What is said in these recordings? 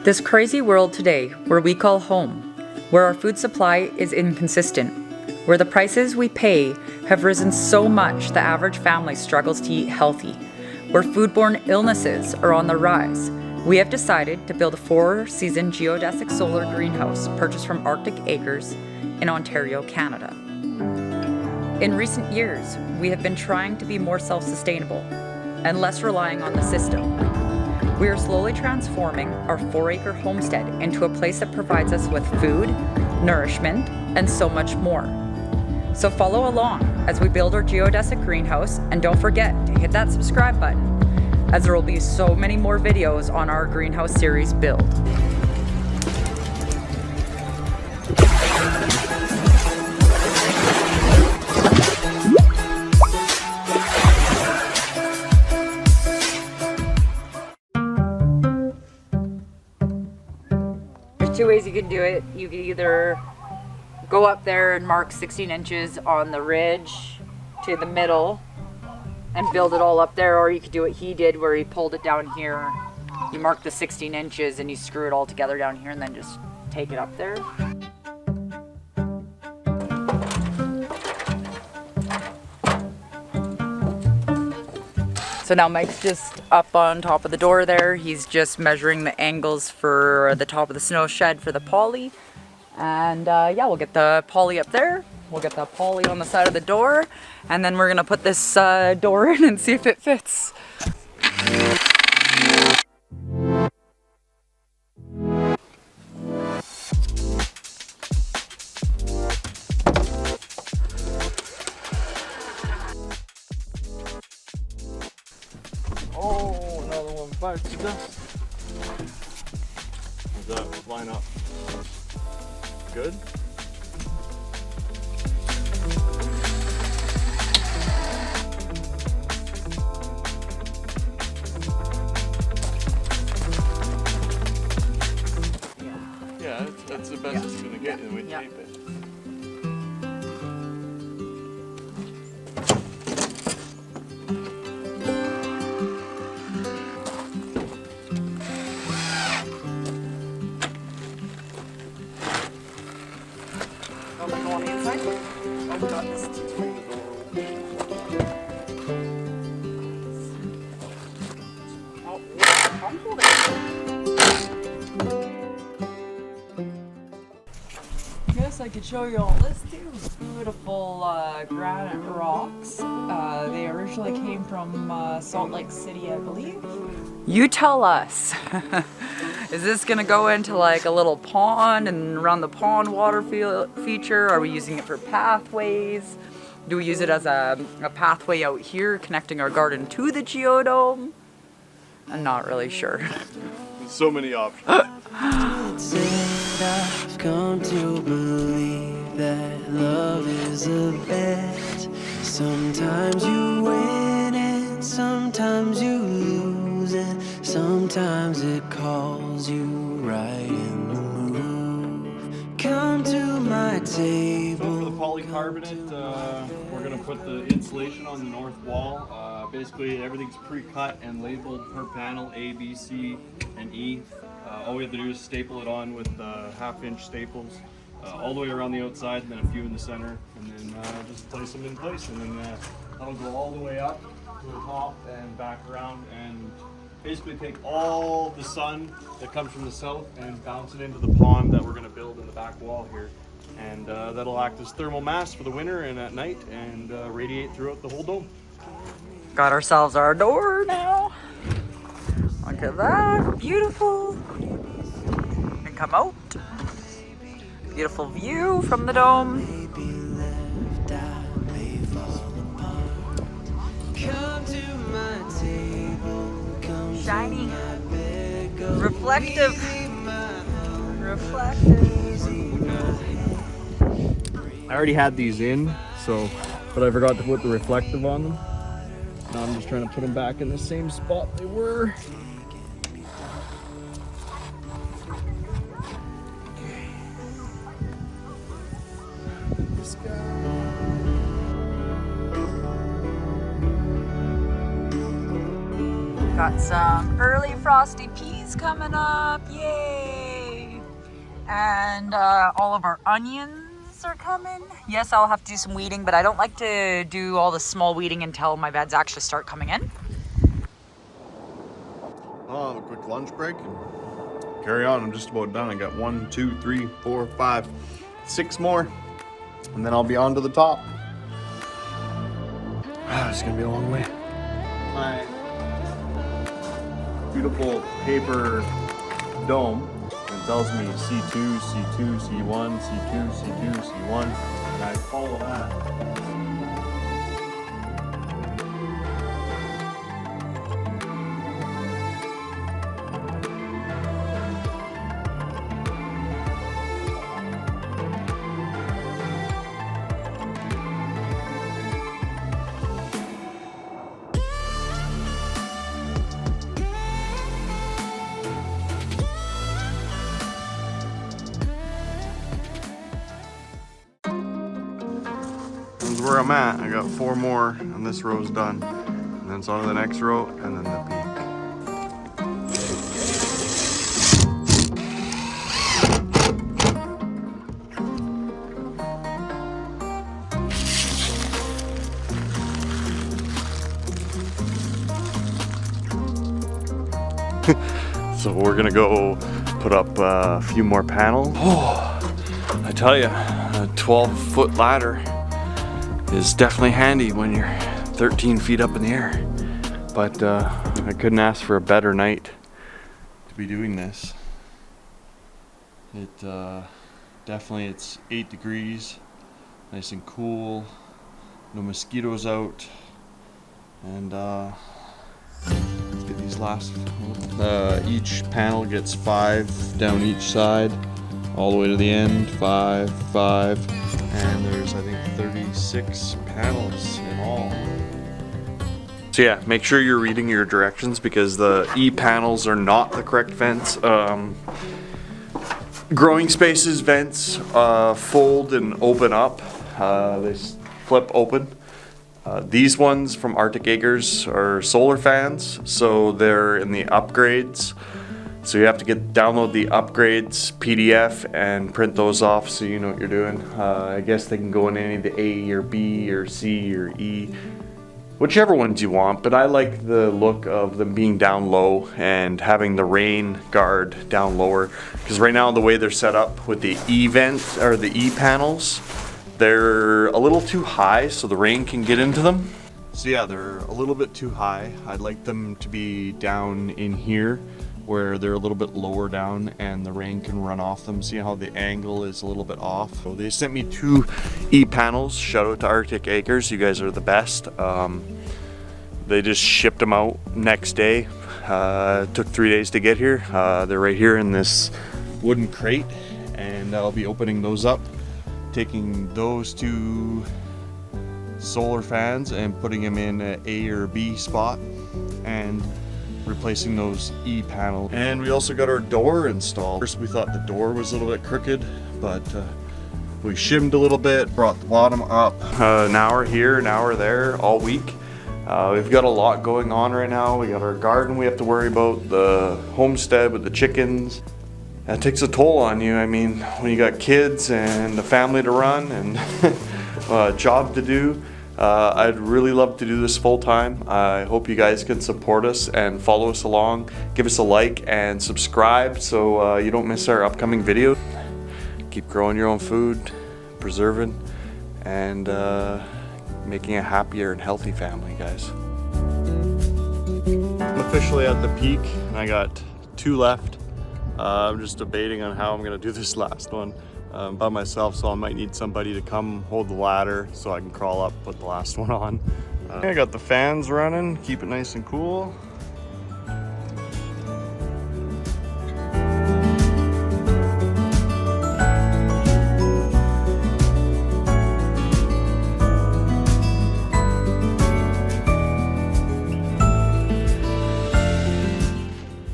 This crazy world today, where we call home, where our food supply is inconsistent, where the prices we pay have risen so much the average family struggles to eat healthy, where foodborne illnesses are on the rise, we have decided to build a 4-season geodesic solar greenhouse purchased from Arctic Acres in Ontario, Canada. In recent years, we have been trying to be more self-sustainable and less relying on the system. We are slowly transforming our 4-acre homestead into a place that provides us with food, nourishment, and so much more. So follow along as we build our geodesic greenhouse, and don't forget to hit that subscribe button, as there will be so many more videos on our greenhouse series build. There's two ways you can do it. You can either go up there and mark 16 inches on the ridge to the middle and build it all up there, or you could do what he did where he pulled it down here. You mark the 16 inches and you screw it all together down here and then just take it up there. So now Mike's just up on top of the door there. He's just measuring the angles for the top of the snow shed for the poly. And yeah, we'll get the poly up there. We'll get the poly on the side of the door. And then we're gonna put this door in and see if it fits. Oh, another one bites the dust. Does that line up good? Yeah, that's the best it's gonna get, and we tape it. Go on the inside. Oh, we got this. Oh, yeah, comfortable there. I guess I could show you all this too. Beautiful granite rocks. They originally came from Salt Lake City, I believe. You tell us. Is this gonna go into like a little pond and around the pond water feature? Are we using it for pathways? Do we use it as a pathway out here connecting our garden to the Geo Dome? I'm not really sure. There's so many options. I've come to believe that love is a bet. Sometimes you win and sometimes you lose, and sometimes it calls you right in the move. Come to my table. For the polycarbonate, we're going to put the insulation on the north wall. Basically everything's pre-cut and labeled per panel, A, B, C, and E. All we have to do is staple it on with 1/2-inch staples all the way around the outside, and then a few in the center, and then just place them in place, and then that'll go all the way up to the top and back around, and basically take all the sun that comes from the south and bounce it into the pond that we're going to build in the back wall here, and that'll act as thermal mass for the winter and at night, and radiate throughout the whole dome. Got ourselves our door now. Look at that, beautiful. And come out. Beautiful view from the dome. Shiny. Reflective. I already had these in, but I forgot to put the reflective on them. Now I'm just trying to put them back in the same spot they were. Got some early frosty peas is coming up, yay! And all of our onions are coming. Yes, I'll have to do some weeding, but I don't like to do all the small weeding until my beds actually start coming in. I'll have a quick lunch break and carry on. I'm just about done. I got 1, 2, 3, 4, 5, 6 more, and then I'll be on to the top. It's gonna be a long way. My beautiful paper dome. It tells me C2, C2, C1, C2, C2, C1, and I follow that. Where I'm at, I got 4 more and this row's done, and then it's on to the next row and then the peak. So we're gonna go put up a few more panels. Oh, I tell you, a 12-foot ladder is definitely handy when you're 13 feet up in the air. But I couldn't ask for a better night to be doing this. It definitely, it's 8 degrees, nice and cool, no mosquitoes out, and let's get these last. Each panel gets 5 down each side, all the way to the end. 5, 5. And there's, I think, 36 panels in all. So yeah, make sure you're reading your directions because the E panels are not the correct vents. Growing spaces vents fold and open up. They flip open. These ones from Arctic Acres are solar fans, so they're in the upgrades. So you have to download the upgrades PDF and print those off so you know what you're doing. I guess they can go in any of the A or B or C or E, whichever ones you want, but I like the look of them being down low and having the rain guard down lower, because right now the way they're set up with the E vent or the E panels, they're a little too high so the rain can get into them. So yeah, they're a little bit too high. I'd like them to be down in here where they're a little bit lower down and the rain can run off them. See how the angle is a little bit off? So they sent me 2 E panels. Shout out to Arctic Acres, you guys are the best. They just shipped them out next day. It took 3 days to get here. They're right here in this wooden crate, and I'll be opening those up, taking those 2 solar fans and putting them in an A or B spot, and replacing those E panels. And we also got our door installed. First we thought the door was a little bit crooked, but we shimmed a little bit, brought the bottom up. Now we're here, now we're there all week. We've got a lot going on right now. We got our garden we have to worry about, the homestead with the chickens. That takes a toll on you. I mean, when you got kids and a family to run and a job to do, I'd really love to do this full time. I hope you guys can support us and follow us along. Give us a like and subscribe so you don't miss our upcoming video. Keep growing your own food, preserving, and making a happier and healthy family, guys. I'm officially at the peak and I got 2 left. I'm just debating on how I'm gonna do this last one. By myself, so I might need somebody to come hold the ladder so I can crawl up, put the last one on. I got the fans running, keep it nice and cool.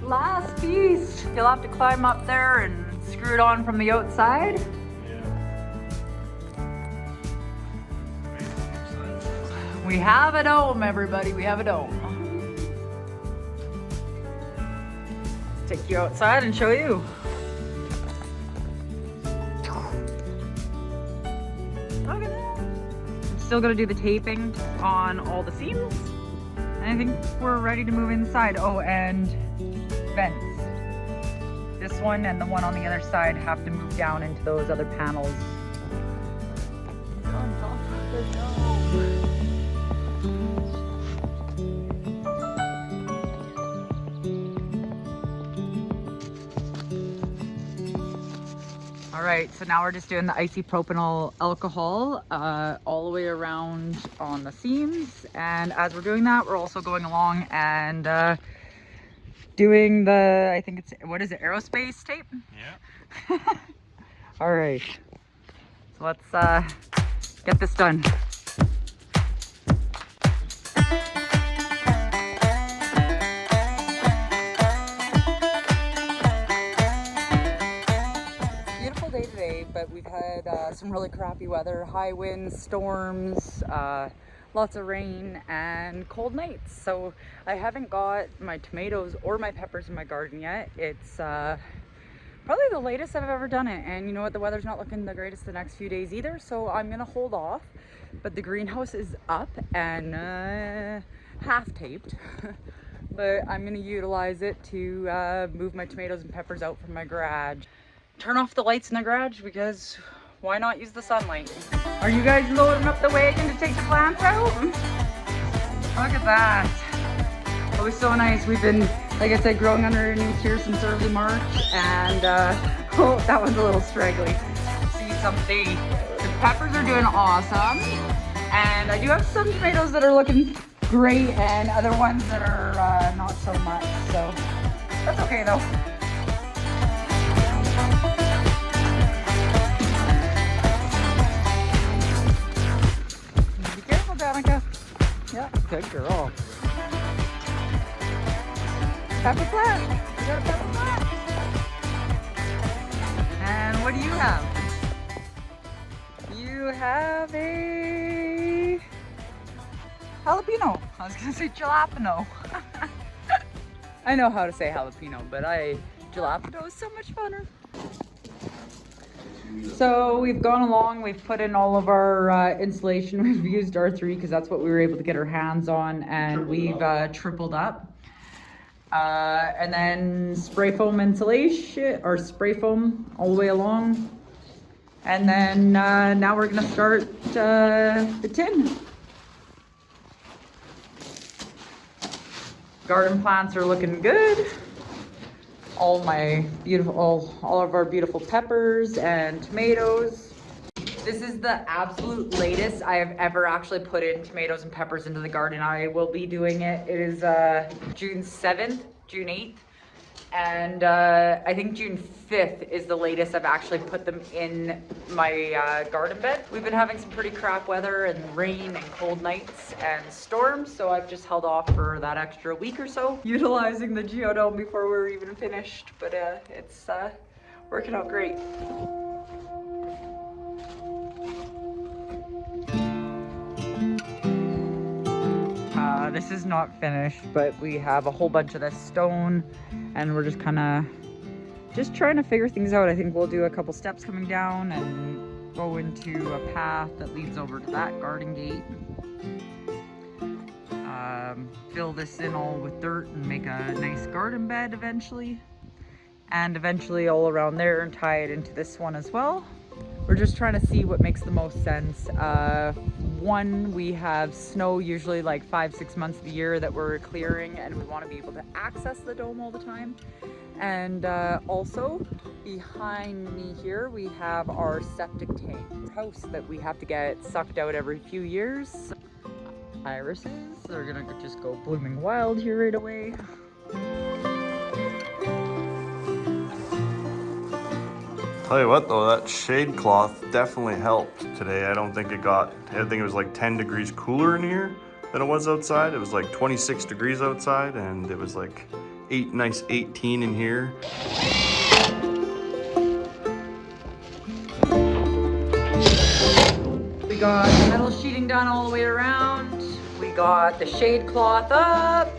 Last piece. You'll have to climb up there and screw it on from the outside. We have a dome, everybody. We have a dome. Let's take you outside and show you. Look at that. I'm still gonna do the taping on all the seams. And I think we're ready to move inside. Oh, and vents. This one and the one on the other side have to move down into those other panels. All right, so now we're just doing the isopropyl alcohol all the way around on the seams. And as we're doing that, we're also going along and doing the, I think it's, what is it, aerospace tape? Yeah. All right, so let's get this done. Beautiful day today, but we've had some really crappy weather, high winds, storms, lots of rain and cold nights. So I haven't got my tomatoes or my peppers in my garden yet. It's probably the latest I've ever done it, and you know what, the weather's not looking the greatest the next few days either, so I'm gonna hold off. But the greenhouse is up and half taped. But I'm gonna utilize it to move my tomatoes and peppers out from my garage. Turn off the lights in the garage because why not use the sunlight? Are you guys loading up the wagon to take the plants out? Look at that. It was so nice. We've been, like I said, growing underneath here since early March, and oh, that one's a little straggly. See something. The peppers are doing awesome, and I do have some tomatoes that are looking great and other ones that are not so much, so that's okay though. Be careful, Danica. Yeah, good girl. Pepper plant. You got a pepper plant. And what do you have? You have a jalapeno. I was gonna say jalapeno. I know how to say jalapeno, but jalapeno is so much funner. So we've gone along, we've put in all of our insulation. We've used R3 because that's what we were able to get our hands on, and we've tripled up. And then spray foam insulation, or spray foam all the way along. And then now we're gonna start the tin. Garden plants are looking good. All my beautiful, all of our beautiful peppers and tomatoes. This is the absolute latest I have ever actually put in tomatoes and peppers into the garden. I will be doing it. It is June 7th, June 8th, and I think June 5th is the latest I've actually put them in my garden bed. We've been having some pretty crap weather and rain and cold nights and storms, so I've just held off for that extra week or so, utilizing the Geo Dome before we're even finished, but it's working out great. This is not finished, but we have a whole bunch of this stone, and we're just kind of trying to figure things out. I think we'll do a couple steps coming down and go into a path that leads over to that garden gate. Fill this in all with dirt and make a nice garden bed eventually. And eventually all around there, and tie it into this one as well. We're just trying to see what makes the most sense. One, we have snow usually like 5-6 months of the year that we're clearing, and we want to be able to access the dome all the time. And also behind me here we have our septic tank house that we have to get sucked out every few years. Irises are gonna just go blooming wild here right away. Tell you what though, that shade cloth definitely helped today. I think it was like 10 degrees cooler in here than it was outside. It was like 26 degrees outside, and it was like nice 18 in here. We got metal sheeting done all the way around. We got the shade cloth up.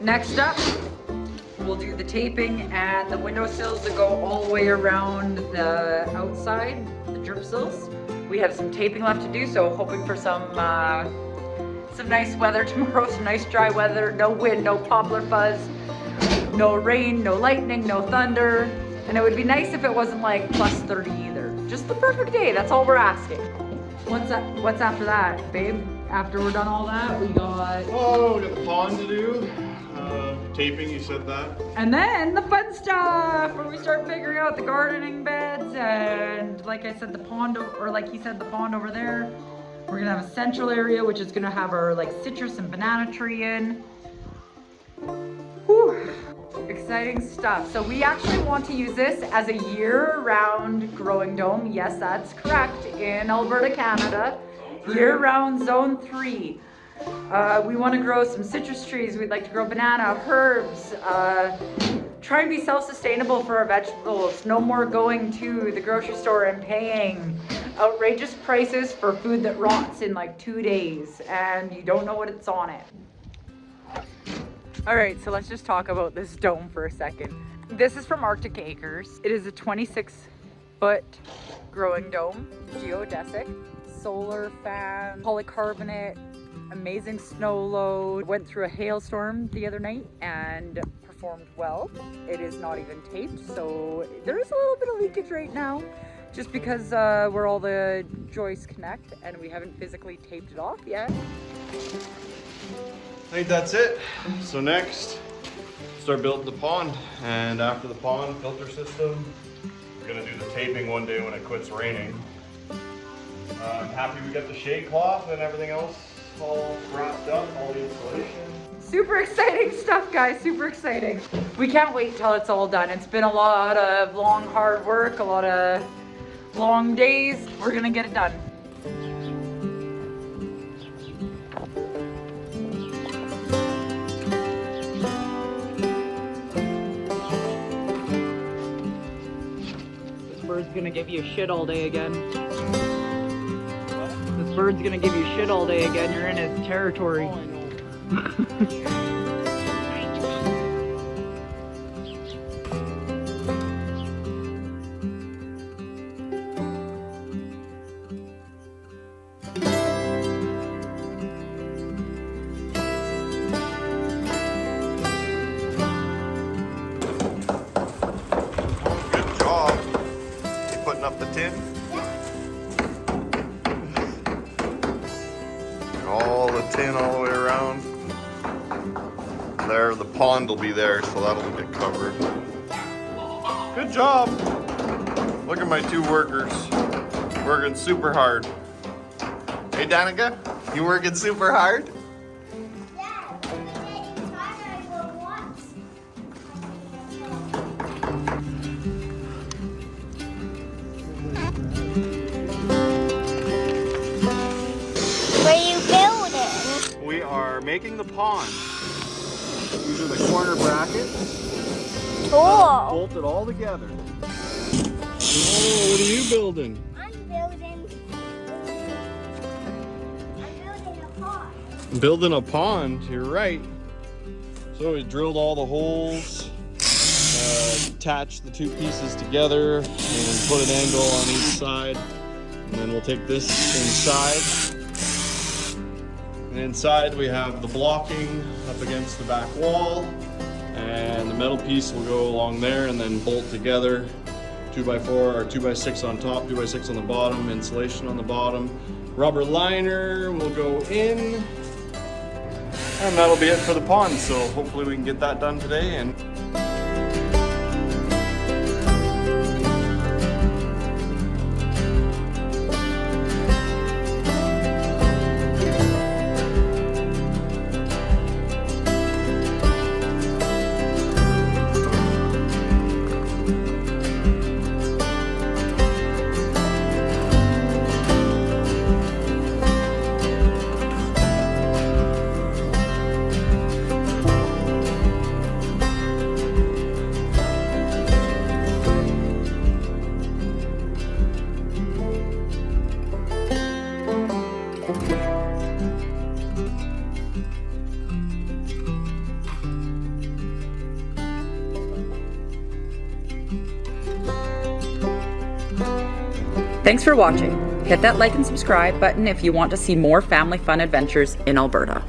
Next up, we'll do the taping and the windowsills that go all the way around the outside, the drip sills. We have some taping left to do, so hoping for some nice weather tomorrow, some nice dry weather, no wind, no poplar fuzz, no rain, no lightning, no thunder. And it would be nice if it wasn't like plus 30 either. Just the perfect day, that's all we're asking. What's after that, babe? After we're done all that, we got... Oh, we got the pond to do. Taping, you said that. And then the fun stuff, where we start figuring out the gardening beds and like I said, the pond, or like he said, the pond over there. We're gonna have a central area, which is gonna have our like citrus and banana tree in. Whew. Exciting stuff. So we actually want to use this as a year-round growing dome. Yes, that's correct. In Alberta, Canada, year-round zone 3. We want to grow some citrus trees. We'd like to grow banana, herbs, try and be self-sustainable for our vegetables. No more going to the grocery store and paying outrageous prices for food that rots in like 2 days and you don't know what it's on it. All right, so let's just talk about this dome for a second. This is from Arctic Acres. It is a 26-foot growing dome, geodesic, solar fan, polycarbonate, amazing snow load. Went through a hailstorm the other night and performed well. It is not even taped, so there is a little bit of leakage right now just because where all the joists connect and we haven't physically taped it off yet. I think that's it. So next, start building the pond, and after the pond, filter system. We're gonna do the taping one day when it quits raining. I'm happy we got the shade cloth and everything else all wrapped up, all the insulation. Super exciting stuff, guys, super exciting. We can't wait till it's all done. It's been a lot of long, hard work, a lot of long days. We're gonna get it done. This bird's gonna give you shit all day again. This bird's gonna give you shit all day again. You're in his territory. Oh, I know. Good job. You putting up the tin? All the tin all the way around. There, the pond will be there, so that'll get covered. Good job. Look at my two workers working super hard. Hey Danica, you working super hard? Yeah, it's harder to go once. What are you building? We are making the pond. These are the corner brackets. Cool. Bolted all together. Oh, what are you building? I'm building a pond. Building a pond, you're right. So we drilled all the holes, attached the two pieces together, and put an angle on each side. And then we'll take this inside. And inside we have the blocking up against the back wall, and the metal piece will go along there and then bolt together. 2x4 or 2x6 on top, 2x6 on the bottom, insulation on the bottom. Rubber liner will go in. And that'll be it for the pond, so hopefully we can get that done today. And Thanks for watching. Hit that like and subscribe button if you want to see more family fun adventures in Alberta.